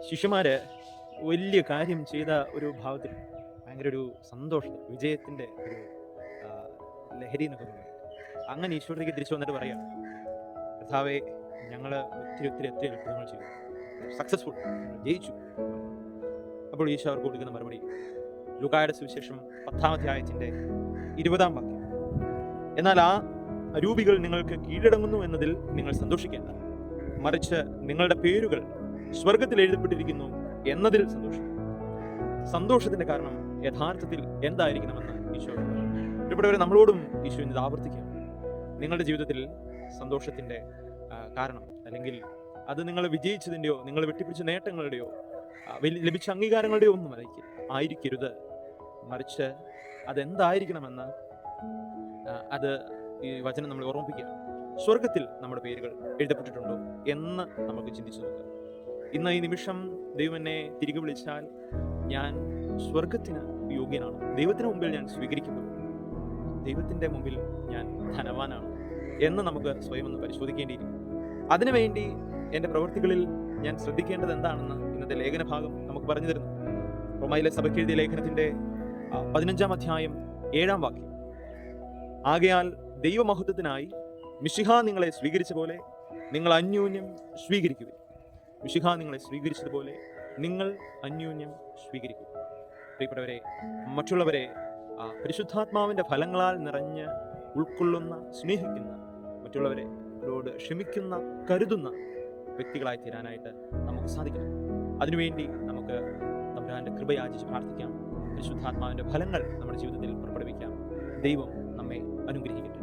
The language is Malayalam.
ശിഷ്യന്മാര് വലിയ കാര്യം ചെയ്ത ഒരു ഭാവത്തിൽ ഭയങ്കര ഒരു സന്തോഷം, വിജയത്തിന്റെ ഒരു ആ, ലഹരി എന്നൊക്കെ പറയും. അങ്ങനെ ഈശോയിലേക്ക് തിരിച്ചു വന്നിട്ട് പറയാം, കർത്താവെ, ഞങ്ങൾ ഒത്തിരി ഒത്തിരി ഒത്തിരി അത്ഭുതങ്ങൾ ചെയ്തു, സക്സസ്ഫുൾ, ജയിച്ചു. അപ്പോൾ ഈശോ അവർക്ക് കൊടുക്കുന്ന മറുപടി ലൂക്കായുടെ സുവിശേഷം 10-ാം അധ്യായത്തിന്റെ 20-ാം വാക്യം. എന്നാൽ ആ അരൂപികൾ നിങ്ങൾക്ക് കീഴടങ്ങുന്നു എന്നതിൽ നിങ്ങൾ സന്തോഷിക്കേണ്ട, മറിച്ച് നിങ്ങളുടെ പേരുകൾ സ്വർഗത്തിൽ എഴുതപ്പെട്ടിരിക്കുന്നു എന്നതിൽ സന്തോഷിക്കും. സന്തോഷത്തിന്റെ കാരണം യഥാർത്ഥത്തിൽ എന്തായിരിക്കണമെന്ന് ഈശോ ഇവിടെ നമ്മളോടും ഈശോ ഇത് ആവർത്തിക്കുകയാണ്. നിങ്ങളുടെ ജീവിതത്തിൽ സന്തോഷത്തിന്റെ കാരണം, അല്ലെങ്കിൽ അത് നിങ്ങൾ വിജയിച്ചതിൻ്റെയോ നിങ്ങൾ വെട്ടിപ്പിടിച്ച നേട്ടങ്ങളുടെയോ ലഭിച്ച അംഗീകാരങ്ങളുടെയോ ഒന്നും ആയിരിക്കരുത്, മറിച്ച് അതെന്തായിരിക്കണമെന്ന് അത് ഈ വചനം നമ്മൾ ഓർമ്മിപ്പിക്കുകയാണ്. സ്വർഗത്തിൽ നമ്മുടെ പേരുകൾ എഴുതപ്പെട്ടിട്ടുണ്ടോ എന്ന് നമുക്ക് ചിന്തിച്ചു നോക്കാം. ഇന്ന് ഈ നിമിഷം ദൈവം എന്നെ തിരികെ വിളിച്ചാൽ ഞാൻ സ്വർഗത്തിന് യോഗ്യനാണ്, ദൈവത്തിന് മുമ്പിൽ ഞാൻ സ്വീകരിക്കപ്പെടും, ദൈവത്തിൻ്റെ മുമ്പിൽ ഞാൻ ധനവാനാണ് എന്ന് നമുക്ക് സ്വയം ഒന്ന് പരിശോധിക്കേണ്ടിയിരിക്കും. അതിനുവേണ്ടി എൻ്റെ പ്രവൃത്തികളിൽ ഞാൻ ശ്രദ്ധിക്കേണ്ടത് എന്താണെന്ന് ഇന്നത്തെ ലേഖന ഭാഗം നമുക്ക് പറഞ്ഞു തരുന്നു. റോമായിലെ സഭയ്ക്ക് എഴുതിയ ലേഖനത്തിൻ്റെ 15-ാം അധ്യായം 7-ാം വാക്യം. ആകയാൽ ദൈവമഹത്വത്തിനായി മിശിഹ നിങ്ങളെ സ്വീകരിച്ച പോലെ നിങ്ങൾ അന്യോന്യം സ്വീകരിക്കുക. മിശിഹ നിങ്ങളെ സ്വീകരിച്ചതുപോലെ നിങ്ങൾ അന്യോന്യം സ്വീകരിക്കുക. പ്രിയപ്പെട്ടവരെ, മറ്റുള്ളവരെ പരിശുദ്ധാത്മാവിൻ്റെ ഫലങ്ങളാൽ നിറഞ്ഞ് ഉൾക്കൊള്ളുന്ന, സ്നേഹിക്കുന്ന, മറ്റുള്ളവരോട് ക്ഷമിക്കുന്ന, കരുതുന്ന വ്യക്തികളായി തീരാനായിട്ട് നമുക്ക് സാധിക്കണം. അതിനുവേണ്ടി നമുക്ക് തമ്പുരാന്റെ കൃപ യാചിച്ച് പ്രാർത്ഥിക്കാം. പരിശുദ്ധാത്മാവിൻ്റെ ഫലങ്ങൾ നമ്മുടെ ജീവിതത്തിൽ പുറപ്പെടുവിക്കാം. ദൈവം നമ്മെ അനുഗ്രഹിക്കട്ടെ.